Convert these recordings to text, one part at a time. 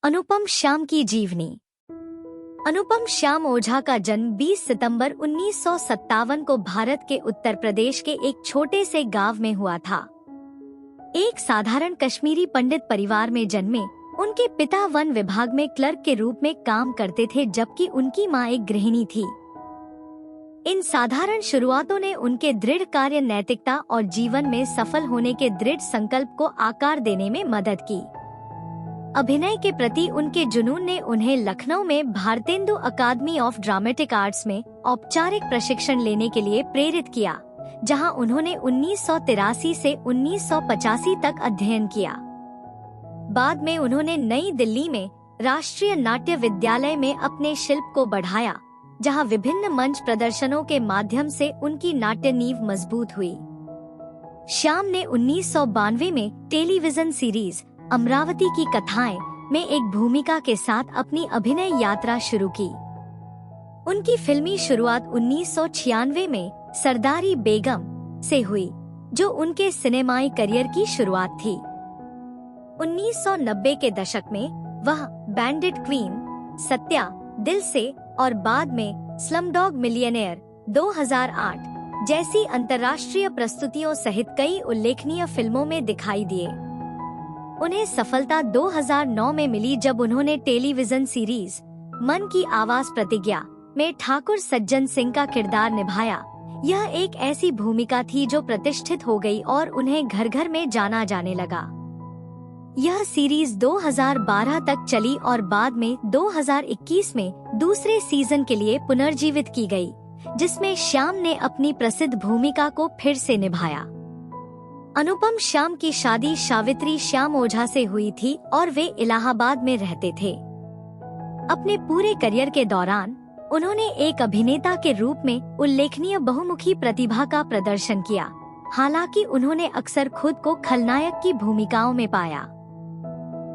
अनुपम श्याम की जीवनी। अनुपम श्याम ओझा का जन्म 20 सितंबर 1957 को भारत के उत्तर प्रदेश के एक छोटे से गांव में हुआ था। एक साधारण कश्मीरी पंडित परिवार में जन्मे उनके पिता वन विभाग में क्लर्क के रूप में काम करते थे, जबकि उनकी मां एक गृहिणी थी। इन साधारण शुरुआतों ने उनके दृढ़ कार्य नैतिकता और जीवन में सफल होने के दृढ़ संकल्प को आकार देने में मदद की। अभिनय के प्रति उनके जुनून ने उन्हें लखनऊ में भारतेंदु अकादमी ऑफ ड्रामेटिक आर्ट्स में औपचारिक प्रशिक्षण लेने के लिए प्रेरित किया, जहां उन्होंने 1983 से 1985 तक अध्ययन किया। बाद में उन्होंने नई दिल्ली में राष्ट्रीय नाट्य विद्यालय में अपने शिल्प को बढ़ाया, जहां विभिन्न मंच प्रदर्शनों के माध्यम से उनकी नाट्य नींव मजबूत हुई। श्याम ने 1992 में टेलीविजन सीरीज अमरावती की कथाएं में एक भूमिका के साथ अपनी अभिनय यात्रा शुरू की। उनकी फिल्मी शुरुआत 1996 में सरदारी बेगम से हुई, जो उनके सिनेमाई करियर की शुरुआत थी। 1990 के दशक में वह बैंडिट क्वीन, सत्या, दिल से और बाद में स्लमडॉग मिलियनेयर 2008 जैसी अंतर्राष्ट्रीय प्रस्तुतियों सहित कई उल्लेखनीय फिल्मों में दिखाई दिए। उन्हें सफलता 2009 में मिली जब उन्होंने टेलीविजन सीरीज मन की आवाज प्रतिज्ञा में ठाकुर सज्जन सिंह का किरदार निभाया। यह एक ऐसी भूमिका थी जो प्रतिष्ठित हो गई और उन्हें घर घर में जाना जाने लगा। यह सीरीज 2012 तक चली और बाद में 2021 में दूसरे सीजन के लिए पुनर्जीवित की गई, जिसमें श्याम ने अपनी प्रसिद्ध भूमिका को फिर से निभाया। अनुपम श्याम की शादी सावित्री श्याम ओझा से हुई थी और वे इलाहाबाद में रहते थे। अपने पूरे करियर के दौरान उन्होंने एक अभिनेता के रूप में उल्लेखनीय बहुमुखी प्रतिभा का प्रदर्शन किया, हालांकि उन्होंने अक्सर खुद को खलनायक की भूमिकाओं में पाया।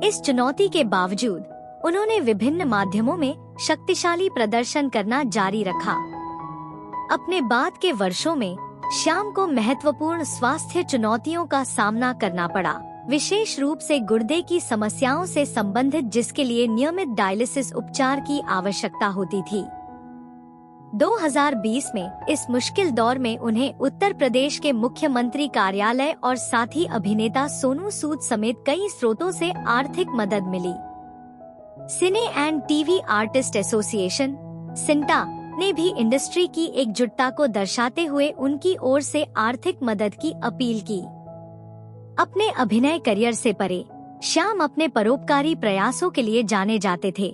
इस चुनौती के बावजूद उन्होंने विभिन्न माध्यमों में शक्तिशाली प्रदर्शन करना जारी रखा। अपने बाद के वर्षों में श्याम को महत्वपूर्ण स्वास्थ्य चुनौतियों का सामना करना पड़ा, विशेष रूप से गुर्दे की समस्याओं से संबंधित, जिसके लिए नियमित डायलिसिस उपचार की आवश्यकता होती थी। 2020 में इस मुश्किल दौर में उन्हें उत्तर प्रदेश के मुख्यमंत्री कार्यालय और साथ ही अभिनेता सोनू सूद समेत कई स्रोतों से आर्थिक मदद मिली। Cine and TV artist association CINTAA ने भी इंडस्ट्री की एकजुटता को दर्शाते हुए उनकी ओर से आर्थिक मदद की अपील की। अपने अभिनय करियर से परे श्याम अपने परोपकारी प्रयासों के लिए जाने जाते थे।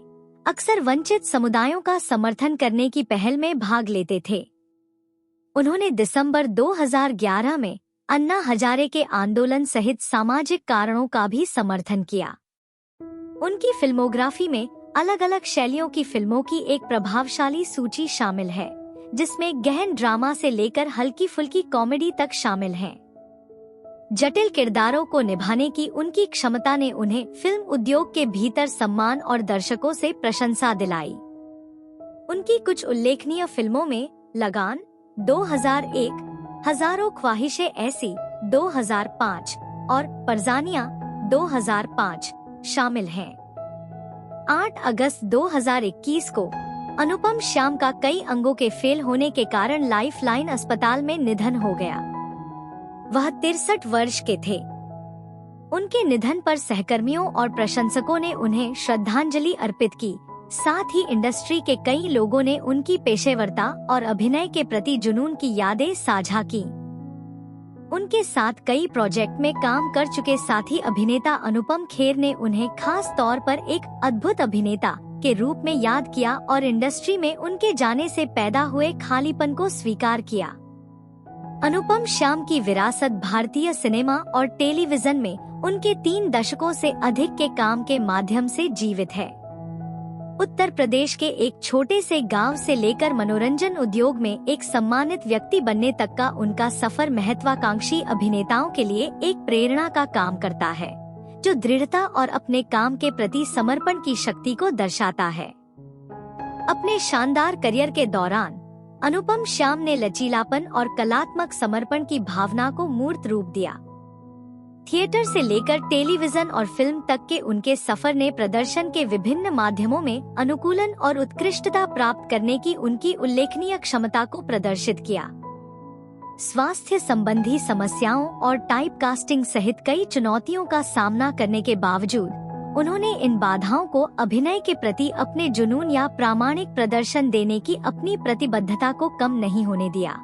अक्सर वंचित समुदायों का समर्थन करने की पहल में भाग लेते थे। उन्होंने दिसंबर 2011 में अन्ना हजारे के आंदोलन सहित सामाजिक कारणों का भी समर्थन किया। उनकी फिल्मोग्राफी में अलग अलग शैलियों की फिल्मों की एक प्रभावशाली सूची शामिल है, जिसमें गहन ड्रामा से लेकर हल्की फुल्की कॉमेडी तक शामिल है। जटिल किरदारों को निभाने की उनकी क्षमता ने उन्हें फिल्म उद्योग के भीतर सम्मान और दर्शकों से प्रशंसा दिलाई। उनकी कुछ उल्लेखनीय फिल्मों में लगान 2001, हजारों ख्वाहिशें ऐसी 2005 और परजानिया 2005 शामिल हैं। 8 अगस्त 2021 को अनुपम श्याम का कई अंगों के फेल होने के कारण लाइफलाइन अस्पताल में निधन हो गया। वह 63 वर्ष के थे। उनके निधन पर सहकर्मियों और प्रशंसकों ने उन्हें श्रद्धांजलि अर्पित की। साथ ही इंडस्ट्री के कई लोगों ने उनकी पेशेवरता और अभिनय के प्रति जुनून की यादें साझा की। उनके साथ कई प्रोजेक्ट में काम कर चुके साथी अभिनेता अनुपम खेर ने उन्हें खास तौर पर एक अद्भुत अभिनेता के रूप में याद किया और इंडस्ट्री में उनके जाने से पैदा हुए खालीपन को स्वीकार किया। अनुपम श्याम की विरासत भारतीय सिनेमा और टेलीविजन में उनके 3 दशकों से अधिक के काम के माध्यम से जीवित है। उत्तर प्रदेश के एक छोटे से गांव से लेकर मनोरंजन उद्योग में एक सम्मानित व्यक्ति बनने तक का उनका सफर महत्वाकांक्षी अभिनेताओं के लिए एक प्रेरणा का काम करता है, जो दृढ़ता और अपने काम के प्रति समर्पण की शक्ति को दर्शाता है। अपने शानदार करियर के दौरान अनुपम श्याम ने लचीलापन और कलात्मक समर्पण की भावना को मूर्त रूप दिया। थिएटर से लेकर टेलीविजन और फिल्म तक के उनके सफर ने प्रदर्शन के विभिन्न माध्यमों में अनुकूलन और उत्कृष्टता प्राप्त करने की उनकी उल्लेखनीय क्षमता को प्रदर्शित किया। स्वास्थ्य संबंधी समस्याओं और टाइपकास्टिंग सहित कई चुनौतियों का सामना करने के बावजूद उन्होंने इन बाधाओं को अभिनय के प्रति अपने जुनून या प्रामाणिक प्रदर्शन देने की अपनी प्रतिबद्धता को कम नहीं होने दिया।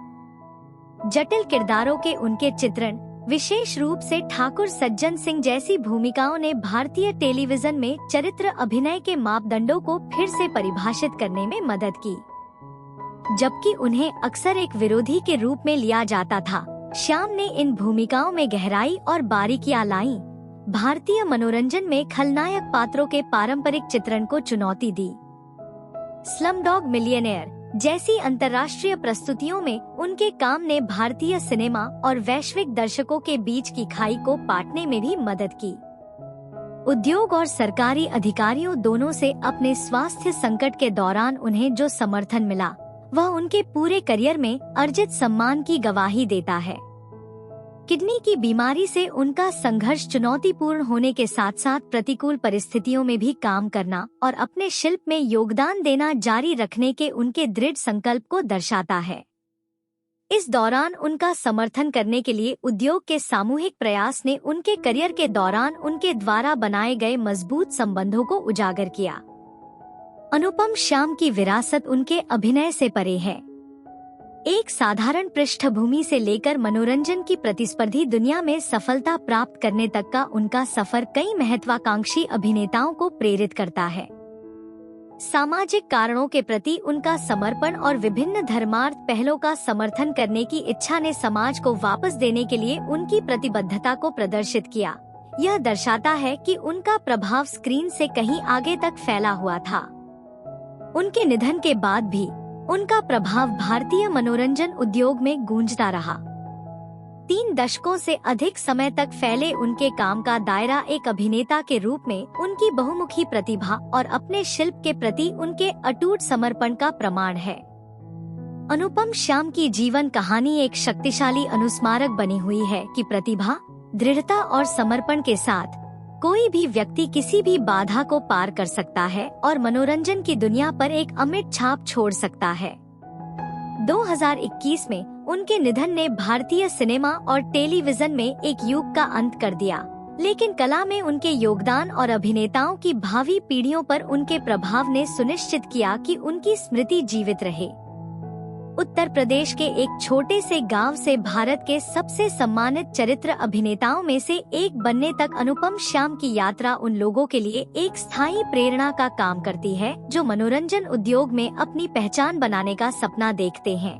जटिल किरदारों के उनके चित्रण, विशेष रूप से ठाकुर सज्जन सिंह जैसी भूमिकाओं ने भारतीय टेलीविजन में चरित्र अभिनय के मापदंडों को फिर से परिभाषित करने में मदद की। जबकि उन्हें अक्सर एक विरोधी के रूप में लिया जाता था, श्याम ने इन भूमिकाओं में गहराई और बारीकियां लाई, भारतीय मनोरंजन में खलनायक पात्रों के पारंपरिक चित्रण को चुनौती दी। स्लमडॉग मिलियनेयर जैसी अंतर्राष्ट्रीय प्रस्तुतियों में उनके काम ने भारतीय सिनेमा और वैश्विक दर्शकों के बीच की खाई को पाटने में भी मदद की। उद्योग और सरकारी अधिकारियों दोनों से अपने स्वास्थ्य संकट के दौरान उन्हें जो समर्थन मिला, वह उनके पूरे करियर में अर्जित सम्मान की गवाही देता है। किडनी की बीमारी से उनका संघर्ष चुनौतीपूर्ण होने के साथ साथ प्रतिकूल परिस्थितियों में भी काम करना और अपने शिल्प में योगदान देना जारी रखने के उनके दृढ़ संकल्प को दर्शाता है। इस दौरान उनका समर्थन करने के लिए उद्योग के सामूहिक प्रयास ने उनके करियर के दौरान उनके द्वारा बनाए गए मजबूत संबंधों को उजागर किया। अनुपम श्याम की विरासत उनके अभिनय से परे है। एक साधारण पृष्ठभूमि से लेकर मनोरंजन की प्रतिस्पर्धी दुनिया में सफलता प्राप्त करने तक का उनका सफर कई महत्वाकांक्षी अभिनेताओं को प्रेरित करता है। सामाजिक कारणों के प्रति उनका समर्पण और विभिन्न धर्मार्थ पहलों का समर्थन करने की इच्छा ने समाज को वापस देने के लिए उनकी प्रतिबद्धता को प्रदर्शित किया। यह दर्शाता है कि उनका प्रभाव स्क्रीन से कहीं आगे तक फैला हुआ था। उनके निधन के बाद भी उनका प्रभाव भारतीय मनोरंजन उद्योग में गूंजता रहा। 3 दशकों से अधिक समय तक फैले उनके काम का दायरा एक अभिनेता के रूप में उनकी बहुमुखी प्रतिभा और अपने शिल्प के प्रति उनके अटूट समर्पण का प्रमाण है। अनुपम श्याम की जीवन कहानी एक शक्तिशाली अनुस्मारक बनी हुई है कि प्रतिभा, दृढ़ता और समर्पण के साथ कोई भी व्यक्ति किसी भी बाधा को पार कर सकता है और मनोरंजन की दुनिया पर एक अमिट छाप छोड़ सकता है। 2021 में उनके निधन ने भारतीय सिनेमा और टेलीविजन में एक युग का अंत कर दिया, लेकिन कला में उनके योगदान और अभिनेताओं की भावी पीढ़ियों पर उनके प्रभाव ने सुनिश्चित किया कि उनकी स्मृति जीवित रहे। उत्तर प्रदेश के एक छोटे से गांव से भारत के सबसे सम्मानित चरित्र अभिनेताओं में से एक बनने तक अनुपम श्याम की यात्रा उन लोगों के लिए एक स्थायी प्रेरणा का काम करती है जो मनोरंजन उद्योग में अपनी पहचान बनाने का सपना देखते हैं।